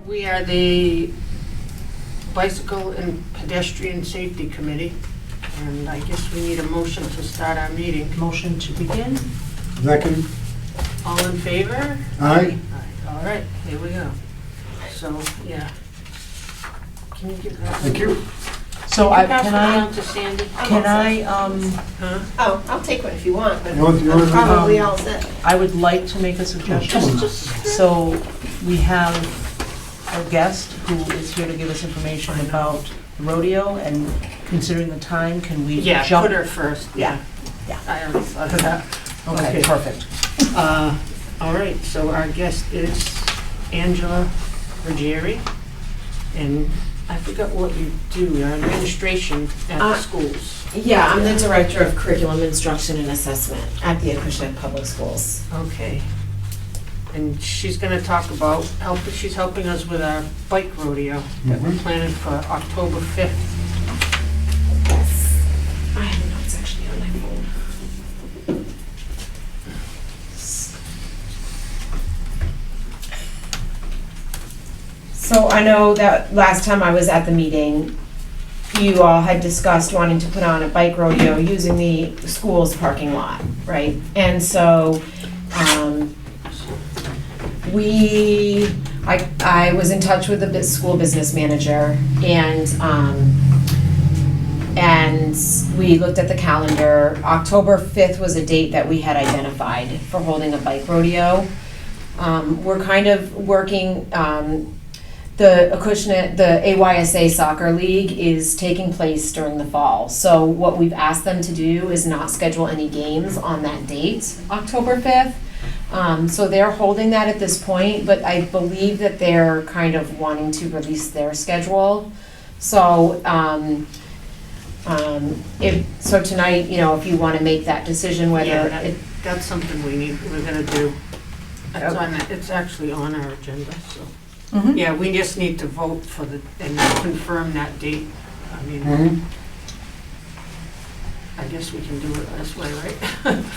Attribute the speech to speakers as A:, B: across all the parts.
A: We are the Bicycle and Pedestrian Safety Committee, and I guess we need a motion to start our meeting.
B: Motion to begin?
C: Second.
A: All in favor?
C: Aye.
A: Aye. All right, here we go. So, yeah. Can you give that?
C: Thank you.
B: So
A: Can you pass
B: can
A: it
B: I,
A: around to Sandy?
B: can I,
A: Huh?
D: Oh, I'll take one if you want, but
C: You want-
D: I'm probably all set.
B: I would like to make a suggestion. So we have a guest who is here to give us information about the rodeo, and considering the time, can we
A: Yeah,
B: jump?
A: put her first, yeah.
B: Yeah.
A: I already thought of that.
B: Okay, perfect.
A: All right, so our guest is Angela Ruggieri, and I forgot what you do, your administration at the schools.
D: Yeah, I'm the Director of Curriculum Instruction and Assessment at the Acushnet Public Schools.
A: Okay. And she's gonna talk about, she's helping us with our bike rodeo that we're planning for October 5th.
D: Yes. I have notes actually on my phone. So I know that last time I was at the meeting, you all had discussed wanting to put on a bike rodeo using the school's parking lot, right? And so, I was in touch with the school business manager, and we looked at the calendar. October 5th was a date that we had identified for holding a bike rodeo. We're kind of working, the Acushnet, the AYSA Soccer League is taking place during the fall. So what we've asked them to do is not schedule any games on that date, October 5th. So they're holding that at this point, but I believe that they're kind of wanting to release their schedule. So, so tonight, if you want to make that decision, whether
A: Yeah, that's something we're gonna do. It's actually on our agenda, so.
B: Mhm.
A: Yeah, we just need to vote for and confirm that date. I mean, I guess we can do it this way, right?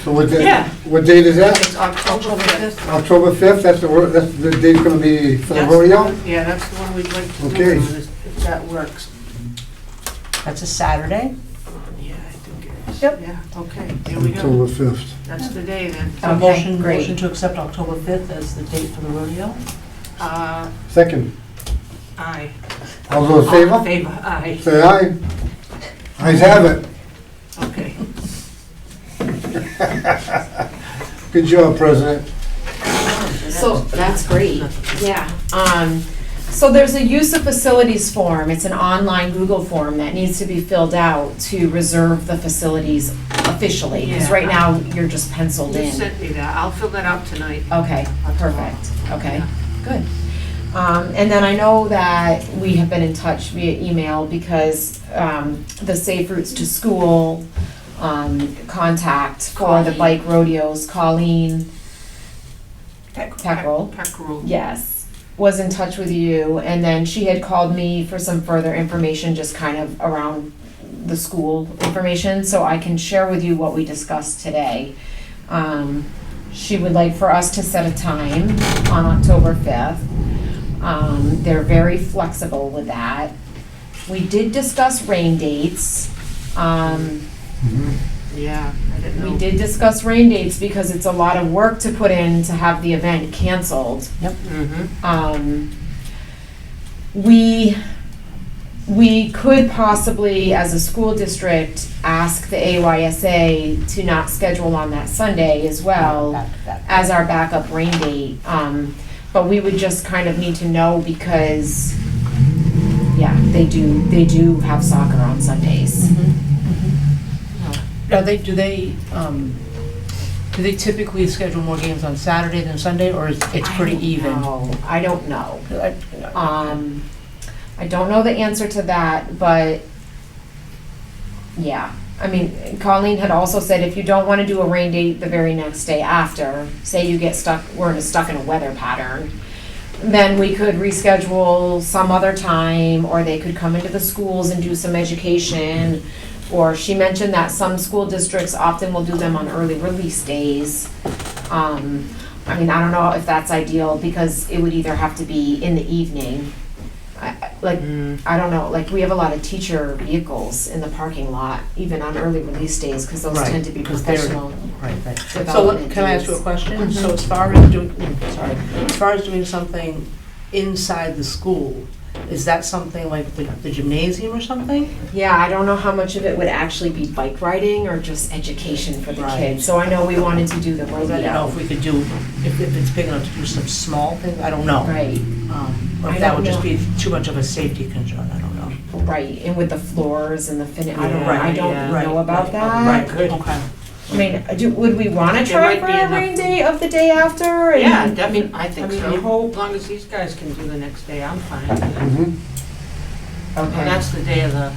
C: So what
A: Yeah.
C: date is that?
A: It's October 5th.
C: October 5th, that's the date gonna be for the
A: That's the
C: rodeo?
A: one- Yeah, that's the one we'd like to do
C: Okay.
A: it on, if that works.
B: That's a Saturday?
A: Yeah, I think it is.
B: Yep.
A: Yeah, okay, here we go.
C: October 5th.
A: That's the day then.
B: So
D: Okay, great.
B: motion to accept October 5th as the date for the rodeo?
C: Second.
A: Aye.
C: All those in
A: All
C: favor?
A: in favor, aye.
C: Say aye. Ayes have it.
A: Okay.
C: Good job, President.
D: So, that's great, yeah. So there's a use of facilities form, it's an online Google form that needs to be filled out to reserve the facilities officially. Because
A: Yeah.
D: right now, you're just penciled
A: You
D: in.
A: sent me that, I'll fill that out tonight.
D: Okay, perfect, okay,
A: Yeah.
D: good. And then I know that we have been in touch via email because the Safe Routes to School contact for the
A: Colleen.
D: bike rodeos, Colleen Peckrell.
A: Peckrell.
D: Yes, was in touch with you, and then she had called me for some further information, just kind of around the school information, so I can share with you what we discussed today. She would like for us to set a time on October 5th. They're very flexible with that. We did discuss rain dates.
A: Yeah, I didn't know.
D: We did discuss rain dates because it's a lot of work to put in to have the event canceled.
A: Mm-hmm.
D: We could possibly, as a school district, ask the AYSA to not schedule on that Sunday as well as our backup rain date. But we would just kind of need to know because, yeah, they do have soccer on Sundays.
B: Do they typically schedule more games on Saturday than Sunday, or is it's pretty even?
D: I don't know. I don't know the answer to that, but yeah. I mean, Colleen had also said if you don't want to do a rain date the very next day after, say you get stuck in a weather pattern, then we could reschedule some other time, or they could come into the schools and do some education. Or she mentioned that some school districts often will do them on early release days. I mean, I don't know if that's ideal, because it would either have to be in the evening. Like, I don't know, like, we have a lot of teacher vehicles in the parking lot, even on early release days, because those
B: Right,
D: tend to be
B: 'cause they're-
D: professional
B: Right. So
D: development
B: can I ask you a
D: days.
B: question? So as far as doing, as far as doing something inside the school, is that something like the gymnasium or something?
D: Yeah, I don't know how much of it would actually be bike riding or just education for the
B: Right.
D: kids. So I know we wanted to do the
B: I don't know
D: rodeo.
B: if we could do, if it's big enough to do some small things, I don't know.
D: Right,
B: Or
D: I
B: if that
D: don't
B: would just
D: know.
B: be too much of a safety concern, I don't know.
D: right, and with the floors and the I don't know,
B: Right,
D: I don't
A: yeah.
D: know about that.
B: Right,
A: Good.
B: okay.
D: I mean, would we wanna
A: There
D: try
A: might
D: for
A: be
D: a
A: enough-
D: rain day of the day after? And-
A: Yeah, definitely, I think
D: I mean,
A: so.
D: I hope-
A: As long as these guys can do the next day, I'm fine with it.
C: Mhm.
A: And
D: Okay,
A: that's the day of the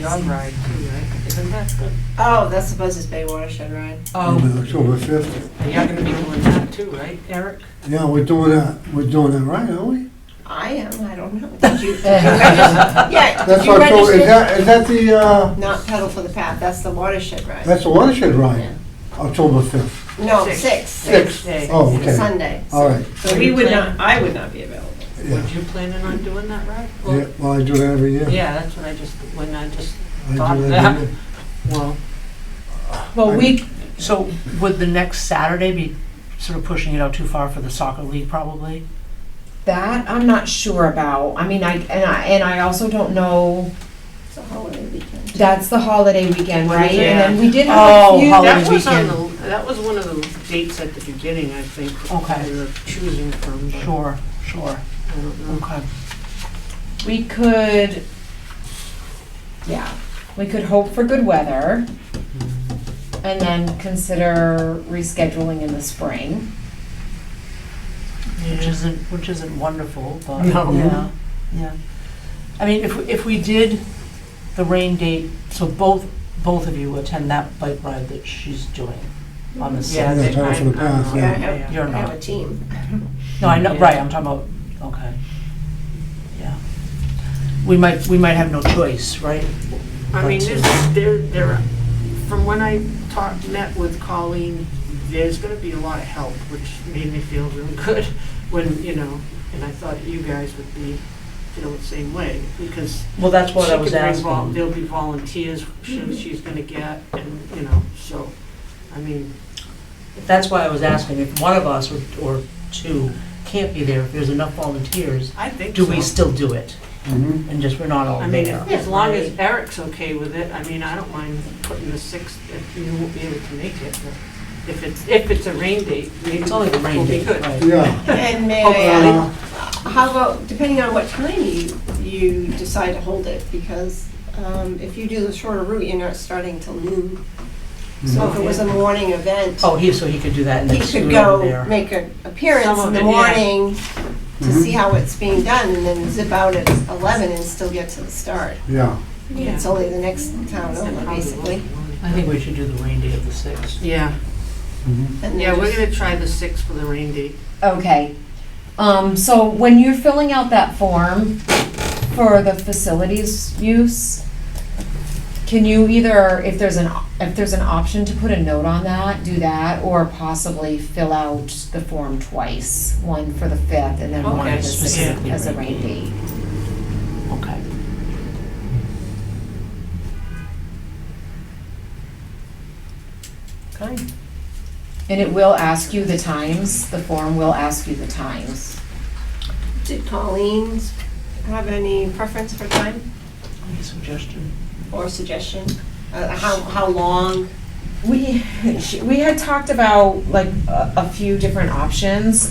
A: dog ride too, right? Isn't that the,
E: Oh, that's the Buzzards Bay Watershed Ride.
D: oh,
C: October 5th.
A: you're gonna be doing that too, right, Eric?
C: Yeah, we're doing that right, aren't we?
E: I am, I don't know. Did you register? Yeah, did
C: That's
E: you
C: October,
E: register?
C: is that the,
E: Not Pedal for the Path, that's the Watershed Ride.
C: that's the watershed ride? October 5th.
E: No,
A: Six.
E: 6.
C: Six.
A: Day.
C: Oh, okay.
E: Sunday.
C: All right,
E: So we would not, I would not be available.
C: yeah.
A: Was you planning on doing that ride? Or-
C: Yeah, well, I do that every year.
A: Yeah, that's what I just, when I just
C: I
A: thought
C: do
A: of
C: that
A: that.
C: every year.
A: Well,
B: Well, so would the next Saturday be sort of pushing it out too far for the soccer league probably?
D: that I'm not sure about. I mean, I also don't know,
E: It's a holiday weekend.
D: that's the holiday weekend, right?
A: Yeah.
D: And then we did have
B: Oh,
D: a few.
B: holiday
A: that was on
B: weekend.
A: that was one of the dates at the beginning, I think.
B: Okay.
A: We were choosing from, but
B: Sure.
A: I don't know.
B: Okay.
D: We could, yeah, we could hope for good weather and then consider rescheduling in the spring.
B: Which isn't wonderful, but
A: No.
B: yeah. I mean, if we did the rain date, so both of you attend that bike ride that she's doing on the
A: Yeah,
B: 6th.
C: Yeah, Pedal for the Path,
A: I'm
E: Yeah, I
A: not-
E: have,
B: You're
E: I have
B: not.
E: a team.
B: No, I know,
A: Yeah.
B: right, I'm talking about, okay. Yeah. We might have no choice, right?
A: I mean,
B: But,
A: there, from when I met with Colleen, there's gonna be a lot of help, which made me feel really good when, and I thought you guys would be, the same way, because
B: Well, that's what I was
A: she could bring
B: asking.
A: there'll be volunteers she's gonna get, and, so, I mean,
B: That's why I was asking, if one of us or two can't be there, if there's enough volunteers,
A: I think
B: do
A: so.
B: we still do it?
C: Mhm.
B: And just, we're not all
A: I mean,
B: there?
A: as long as Eric's okay with it, I mean, I don't mind putting the 6th, if you won't be able to make it, but if it's a rain date, maybe
B: It's only the rain
A: will be
B: date,
A: good.
B: right?
C: Yeah.
E: And may I add, how about, depending on what time you decide to hold it, because if you do the shorter route, you're not starting till noon. So if it was a morning event,
B: Oh, so he could do that and
E: he
B: then
E: could
B: scoot
E: go
B: over there.
E: make an appearance
A: Some
E: in
A: of
E: the
A: it, yeah.
E: morning to
C: Mhm.
E: see how it's being done, and then zip out at 11 and still get to the start.
C: Yeah.
A: Yeah.
E: It's only the next town over, basically.
B: I think we should do the rain date of the 6th.
A: Yeah,
C: Mhm.
E: And then
A: yeah, we're
E: just-
A: gonna try the 6th for the rain date.
D: Okay, so when you're filling out that form for the facilities use, can you either, if there's an option to put a note on that, do that, or possibly fill out the form twice, one for the 5th and then one
A: Okay,
D: for the 6th
B: specifically
D: as a
B: rain
D: rain date?
B: Okay.
D: Okay. And it will ask you the times, the form will ask you the times.
E: Did Colleen have any preference for time
B: Any suggestion?
E: or suggestion? How long?
D: We had talked about like a few different options,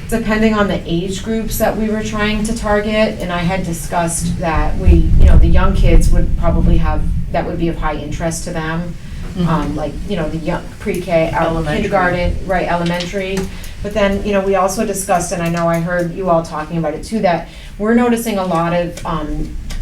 D: depending on the age groups that we were trying to target. And I had discussed that the young kids would probably that would be of high interest to them. Like, the young pre-K,
B: Elementary.
D: kindergarten, right, elementary. But then, we also discussed, and I know I heard you all talking about it too, that we're noticing a lot of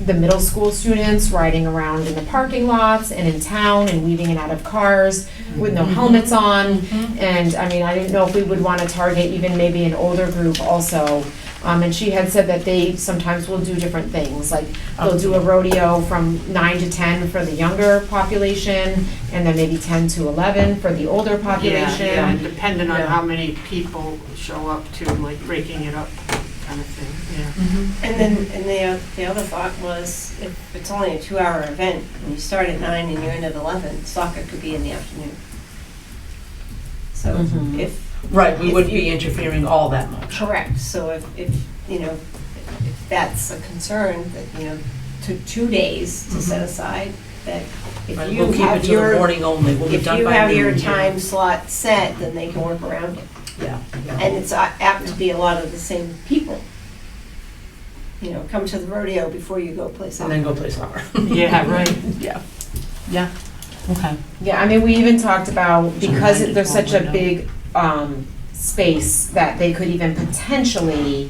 D: the middle school students riding around in the parking lots and in town and weaving in and out of cars with no helmets on. And I mean, I didn't know if we would want to target even maybe an older group also. And she had said that they sometimes will do different things, like they'll do a rodeo from 9 to 10 for the younger population, and then maybe 10 to 11 for the older population.
A: Yeah, and depending on
B: Yeah.
A: how many people show up to, like breaking it up kind of thing, yeah.
E: And then, the other thought was, if it's only a 2-hour event, and you start at 9 and you end at 11, soccer could be in the afternoon. So
D: Mhm.
E: if,
B: Right, we
E: If
B: wouldn't
E: you-
B: be interfering all that much.
E: correct, so if, you know, if that's a concern, that, you know, took 2 days to set aside, that if
B: Right,
E: you
B: we'll keep it
E: have
B: to the
E: your,
B: morning only, we'll be
E: if
B: done
E: you
B: by
E: have your
B: noon.
E: time slot set, then they can work around it.
B: Yeah,
E: And it's apt to be a lot of the same people. You know, come to the rodeo before you go play
B: and
E: soccer.
B: then go play soccer.
A: Yeah, right.
B: Yeah, yeah, okay.
D: Yeah, I mean, we even talked about, because
A: So
D: there's such a
A: 94
D: big space, that they could even potentially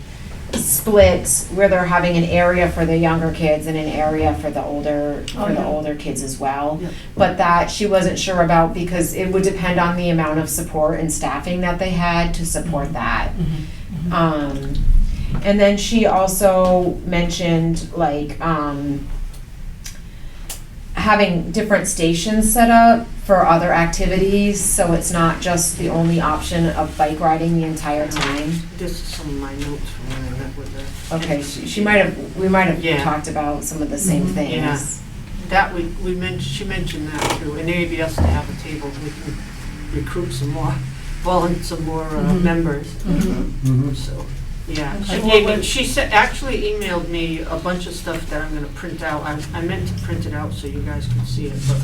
D: split where they're having an area for the younger kids and an area for the older kids as well.
B: Yeah.
D: But that she wasn't sure about, because it would depend on the amount of support and staffing that they had to support that. And then she also mentioned like having different stations set up for other activities, so it's not just the only option of bike riding the entire time.
A: This is some of my notes from when I met with her.
D: Okay, she might have, we might have
A: Yeah.
D: talked about some of the same
B: Mhm.
D: things.
A: Yeah. That we mentioned, she mentioned that too, and maybe us to have a table, we can recruit some more, some more
B: Mhm.
A: members.
C: Mhm.
A: So, yeah, she
B: Okay.
A: gave me, she said, actually emailed me a bunch of stuff that I'm gonna print out. I meant to print it out so you guys could see it, but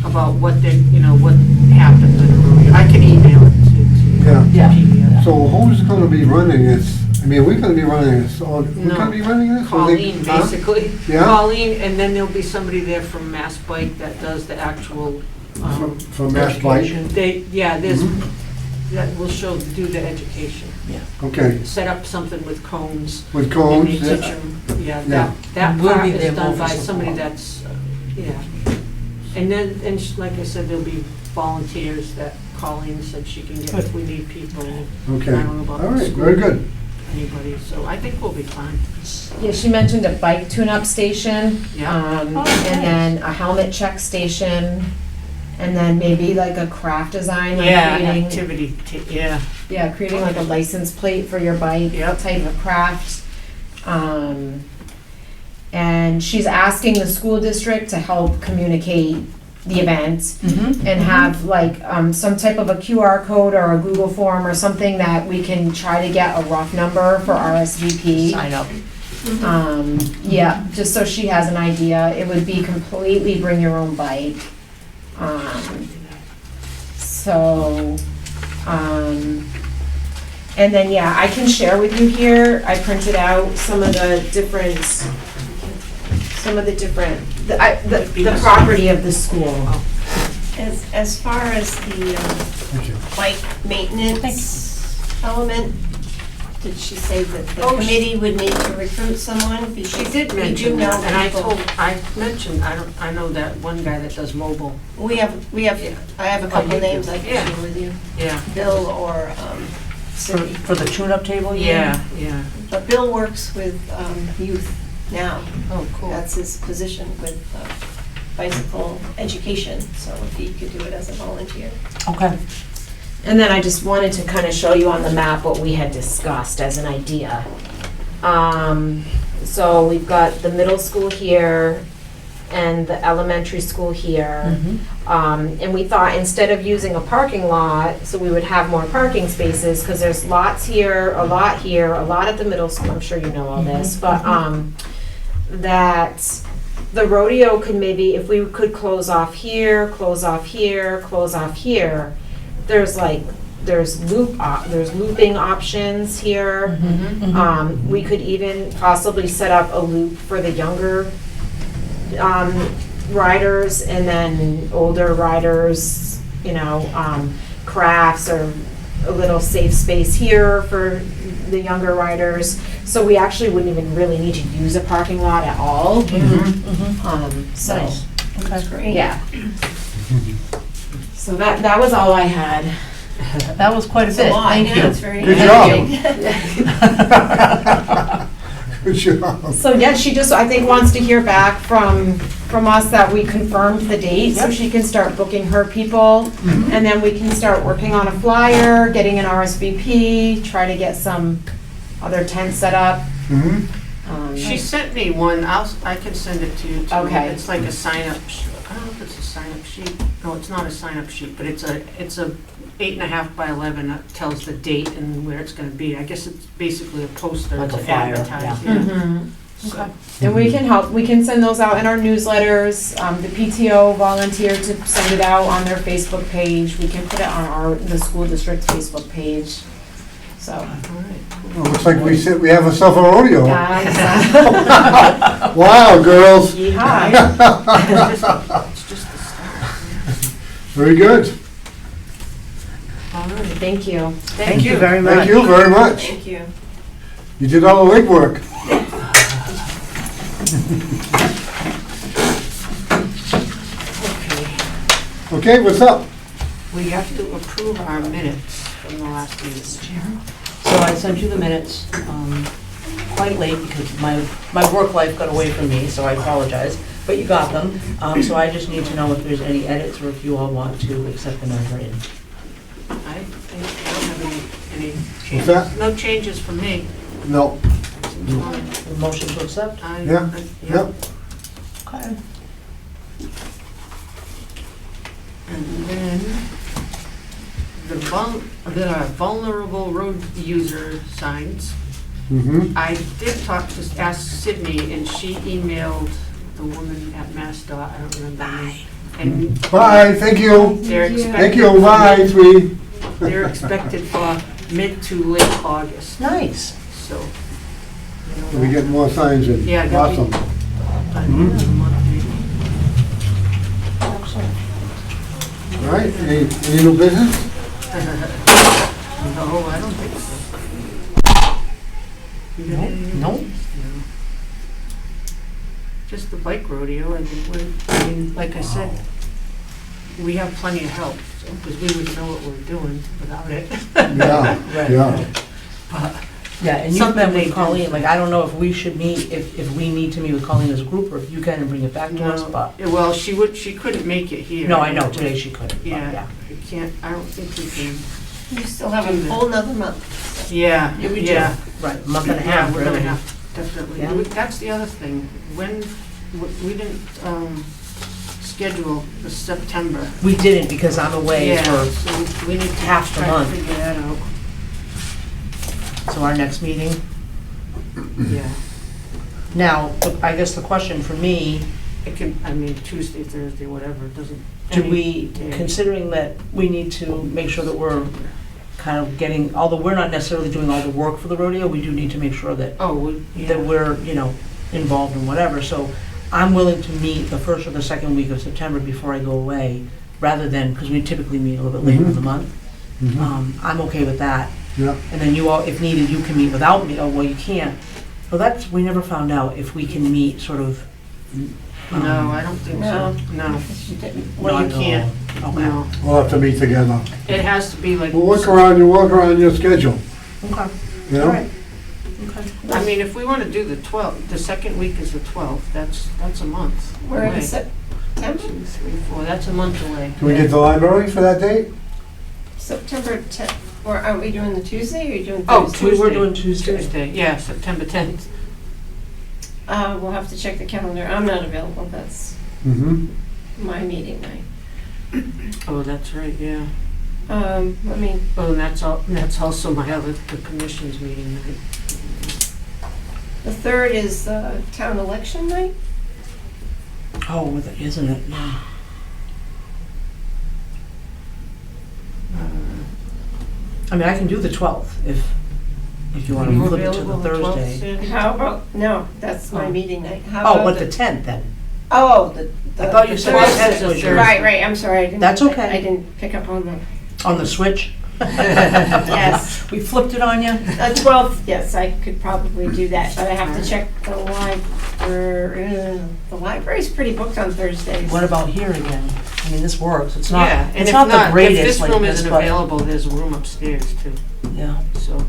A: about what they, you know, what happened in the rodeo. I can email it to you.
C: Yeah.
B: Yeah.
A: PDF.
C: So who's gonna be running this? I mean, we're gonna be running this, or we're
A: No.
C: gonna be running this? Or they-
A: Colleen,
C: huh?
A: basically.
C: Yeah?
A: Colleen, and then there'll be somebody there from Mass Bike that does the actual,
C: From Mass Bike?
A: education. They, yeah, there's,
C: Mhm.
A: that will show, do the education.
C: Okay,
A: Set up something with cones.
C: with
A: And
C: cones,
A: they teach
C: yeah.
A: 'em, yeah,
C: Yeah.
A: that
B: We'll
A: part
B: be there
A: is
B: more
A: done
B: for
A: by
B: support.
A: somebody that's, yeah. And then, and like I said, there'll be volunteers that Colleen said she can get if we need people.
C: Okay,
A: I don't know about
C: all
A: the
C: right,
A: school.
C: very good.
A: Anybody, so I think we'll be fine.
D: Yeah, she mentioned a bike tune-up station,
A: Yeah.
D: and then a helmet check station, and then maybe like a craft design, like
A: Yeah,
D: creating,
A: activity, yeah.
D: yeah, creating like a license plate for your bike,
A: Yep.
D: type of craft. And she's asking the school district to help communicate the event
B: Mm-hmm.
D: and have like some type of a QR code or a Google form or something that we can try to get a rough number for RSVP.
B: Sign up.
D: Yeah, just so she has an idea. It would be completely bring your own bike. And then, yeah, I can share with you here, I printed out some of the different, the property of the school.
E: As far as the
C: Thank you.
E: bike maintenance element, did she say that the
A: Oh,
E: committee would need to recruit someone?
A: She
E: Because
A: did
E: we do
A: mention
E: know
A: that, and I
E: people.
A: mentioned, I know that one guy that does mobile.
E: I have a couple
A: you do.
E: names I can
A: Yeah.
E: share with you,
A: Yeah.
E: Bill or Cindy.
B: For the tune-up table, you mean?
A: Yeah.
E: But Bill works with youth now.
A: Oh, cool.
E: That's his position with bicycle education, so if he could do it as a volunteer.
B: Okay.
D: And then I just wanted to kind of show you on the map what we had discussed as an idea. So we've got the middle school here and the elementary school here. And we thought instead of using a parking lot, so we would have more parking spaces, because there's lots here, a lot at the middle school, I'm sure you know all this, but, that the rodeo could maybe, if we could close off here, close off here, close off here, there's looping options here. We could even possibly set up a loop for the younger riders, and then older riders, crafts or a little safe space here for the younger riders. So we actually wouldn't even really need to use a parking lot at all. So,
B: Nice. Okay.
E: Great.
D: yeah. So that was all I had.
B: That was quite a
E: It's a
B: bit,
E: lot,
B: thank
E: yeah,
B: you.
E: it's very
C: Good
E: interesting.
C: Good job.
D: So yeah, she just, I think, wants to hear back from us that we confirmed the date, so
B: Yep.
D: she can start booking her people. And then we can start working on a flyer, getting an RSVP, try to get some other tents set up.
C: Mhm.
A: She sent me one, I can send it to you too.
D: Okay.
A: It's like a sign-up, I don't know if it's a sign-up sheet. No, it's not a sign-up sheet, but it's a 8.5 by 11 that tells the date and where it's gonna be. I guess it's basically a poster
B: Like a
A: to
B: flyer,
A: advertise.
B: yeah.
D: Mhm.
A: So,
D: And we can help, we can send those out in our newsletters. The PTO volunteered to send it out on their Facebook page. We can put it on the school district's Facebook page. So.
A: all right.
C: Well, looks like we have ourselves a rodeo.
D: Guys,
C: Wow, girls.
D: yeehaw.
A: It's just the start.
C: Very good.
A: All right.
D: Thank you.
B: Thank you very much.
C: Thank you very much.
E: Thank you.
C: You did all the legwork.
A: Okay.
C: Okay, what's up?
A: We have to approve our minutes from the last meeting.
B: So I sent you the minutes, quite late because my work life got away from me, so I apologize, but you got them. So I just need to know if there's any edits or if you all want to accept them as written.
A: I think I don't have any changes.
C: that?
A: No changes from me.
C: No.
A: Seems fine.
B: Motion to accept?
C: Yeah, Yep.
B: Okay.
A: And then the vulnerable road user signs.
C: Mm-hmm.
A: I did ask Sydney, and she emailed the woman at MassDOT, I don't remember her name. And
C: Bye, thank you.
A: they're expected.
C: Thank you, bye, sweetie.
A: They're expected for mid to late August,
B: Nice.
A: so.
C: We get more signs in.
A: Yeah, that'd be-
C: Awesome.
A: By the end of the month, maybe.
B: Excellent.
C: All right, any new business?
A: No, I don't think so. You got any new
B: Nope.
A: business? No. Just the bike rodeo, I mean, like I said, we have plenty of help, because we wouldn't know what we're doing without it.
C: Yeah,
B: Right.
C: yeah.
A: But
B: Yeah, and you've
A: Something
B: met
A: they
B: with
A: do.
B: Colleen, like, I don't know if we should meet, if we need to meet with Colleen as a group, or if you can and bring it back to us,
A: No,
B: but,
A: well, she couldn't make it here.
B: no, I know, today she couldn't, but,
A: Yeah,
B: yeah.
A: I can't, I don't think we can,
E: You still have a whole nother month.
A: yeah,
B: Yeah, we do.
A: yeah.
B: Right, a month and a
A: Yeah,
B: half,
A: we're gonna
B: really.
A: have, definitely.
B: Yeah.
A: That's the other thing, when, we didn't, schedule the September.
B: We didn't, because I'm away
A: Yeah,
B: for,
A: so we need to
B: half the
A: try to
B: month.
A: figure that out.
B: so our next meeting.
A: Yeah,
B: Now, I guess the question for me,
A: it can, I mean, Tuesday, Thursday, whatever, it doesn't.
B: do
A: any
B: we,
A: day.
B: considering that we need to make sure that we're kind of getting, although we're not necessarily doing all the work for the rodeo, we do need to make sure that
A: Oh,
B: that we're, involved in whatever. So I'm willing to meet the first or the second week of September before I go away, rather than, because we typically meet a little bit later in the month.
C: Mhm.
B: I'm okay with that.
C: Yeah,
B: And then you all, if needed, you can meet without me. Oh, well, you can't. Well, we never found out if we can meet sort of.
A: No, I don't think so, no.
E: Because you didn't.
A: Well, you
B: not at
A: can't,
B: all. Okay.
A: no.
C: we'll have to meet together.
A: It has to be like,
C: We'll work around your schedule,
B: Okay.
C: you
B: All
C: know?
B: right. Okay.
A: I mean, if we want to do the 12th, the second week is the 12th, that's a month
E: We're in
A: away.
E: September,
A: 2, 3, 4, that's a month away.
C: Can we get the library for that date?
E: September 10th, or are we doing the Tuesday, or are you doing
A: Oh,
E: Thursday?
A: Tuesday.
B: We're doing Tuesday.
A: Tuesday, yeah, September 10th.
E: We'll have to check the calendar, I'm not available, that's
C: Mm-hmm.
E: my meeting night.
A: Oh, that's right, yeah.
E: Let me,
A: Oh, and that's also the commission's meeting night.
E: the 3rd is town election night?
B: Oh, isn't it? Yeah. I mean, I can do the 12th if you want to
A: Are you
B: move it to the
A: available the 12th,
B: Thursday.
A: Sandy?
E: How about, no, that's my
B: Oh.
E: meeting night. How
B: Oh,
E: about
B: but the 10th then.
E: Oh, the
B: I thought you
E: the
B: said the
E: Thursday.
B: 10th was yours.
E: Right, I didn't.
B: That's okay.
E: I didn't pick up on that.
B: On the switch?
E: Yes.
B: We flipped it on you?
E: 12th, yes, I could probably do that, but I have to check the library. The library's pretty booked on Thursdays.
B: What about here again? I mean, this works. It's not,
A: Yeah, and
B: it's
A: if
B: not the
A: not, if
B: greatest
A: this
B: like
A: room
B: this,
A: isn't
B: but,
A: available, there's a room upstairs too,
B: yeah.
A: so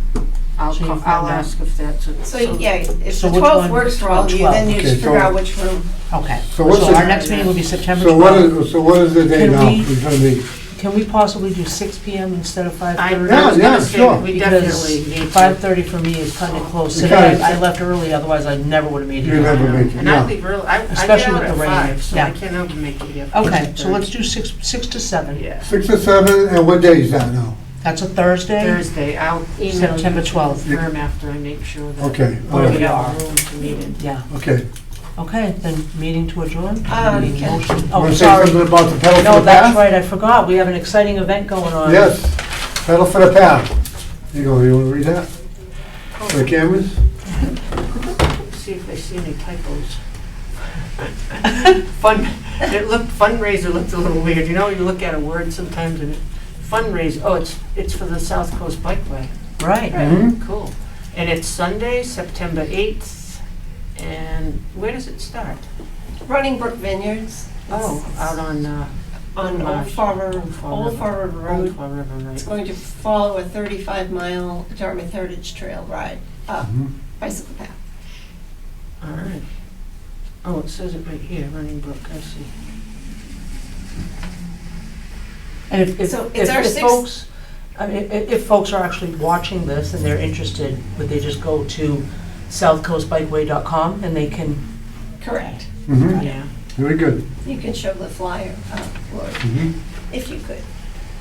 A: I'll
B: So you
A: call,
B: find
A: I'll
B: out.
A: ask if that's a.
E: So, yeah, if
B: So
E: the
B: which
E: 12th
B: one?
E: works for all of you, then you
C: Okay,
E: just figure
C: so-
E: out which room.
B: Okay.
C: So what's
B: So
C: the-
B: our next meeting will be September
C: So what
B: 12th.
C: is the day
B: Can
C: now?
B: we-
C: We're gonna be,
B: Can we possibly do 6 PM instead of 5:30?
A: I was
C: Yeah,
A: gonna say,
C: sure.
A: we
B: Because
A: definitely need to.
B: 5:30 for me is kind of close.
C: Okay.
B: Today, I left early, otherwise I never would have made it
C: You
B: here.
C: never make it,
A: And I
C: yeah.
A: leave early, I get
B: Especially
A: out
B: with
A: at
B: the rain.
A: 5, so I
B: Yeah.
A: can't ever make it here.
B: Okay, so let's do 6 to 7.
A: Yeah,
C: 6 to 7, and what day is that now?
B: That's a Thursday?
A: Thursday, I'll email you
B: September
A: to
B: 12th.
A: confirm after I make sure that
C: Okay, all
B: Where
A: we
B: we
C: right,
B: are.
A: have a room to meet in.
B: Yeah.
C: okay.
B: Okay, then meeting to adjourn?
E: You
B: Meeting
E: can.
B: motion.
C: Want
B: Oh,
C: to say
B: sorry.
C: something about the pedal for
B: No,
C: the
B: that's
C: path?
B: right, I forgot. We have an exciting event going on.
C: Yes, pedal for the path. You want to read that? For the cameras?
A: See if they see any typos. Fundraiser looked a little weird, you know, you look at a word sometimes and fundraiser, oh, it's for the South Coast Bikeway.
B: Right.
C: Mhm.
A: Cool. And it's Sunday, September 8th, and where does it start?
E: Running Brook Vineyards.
A: Oh, out on,
E: On Old
A: Marsh.
E: Fall River,
A: Old Fall
E: Old
A: River.
E: Fall River
A: Old
E: Road.
A: Fall River,
E: It's
A: right?
E: going to follow a 35-mile Dartmouth Heritage Trail ride up
C: Mhm.
E: bicycle path.
A: All right. Oh, it says it right here, Running Brook, I see.
B: And if
E: So it's our sixth-
B: folks, I mean, if folks are actually watching this and they're interested, would they just go to southcoastbikeway.com and they can,
E: Correct.
C: Mhm.
A: Yeah.
C: Very good.
E: You can show the flyer, or
C: Mhm.
E: if you could.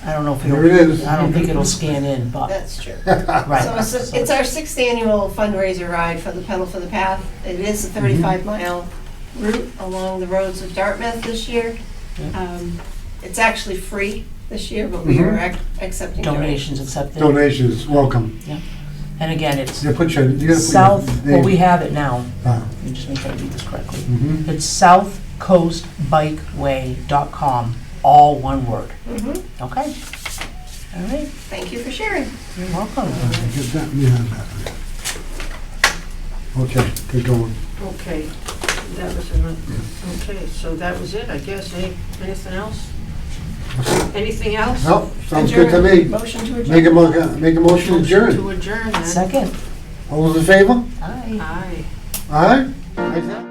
B: I don't know if
C: Here it is.
B: I don't think it'll scan in, but,
E: That's true.
B: right.
E: So it's our 6th annual fundraiser ride for the Pedal for the Path. It is a 35-mile route along the roads of Dartmouth this year.
B: Yeah.
E: It's actually free this year, but we are accepting
B: Donations
E: donations.
B: accepted.
C: Donations, welcome.
B: And again, it's
C: You gotta put your
B: South, well,
C: name.
B: we have it now.
C: Ah,
B: Let me just make sure I read this correctly.
C: mhm.
B: It's southcoastbikeway.com, all one word.
E: Mhm.
B: Okay? All right,
E: Thank you for sharing.
B: you're welcome.
C: Get that, yeah, that. Okay, good going.
A: Okay, that was enough. Okay, so that was it, I guess. Anything else? Anything else?
C: No, sounds good to
E: Adjourn.
C: me.
E: Motion to adjourn.
C: Make a motion to adjourn.
A: To adjourn then.
B: Second.
C: All those in favor?
B: Aye.
A: Aye.
C: Aye? Ayes have it.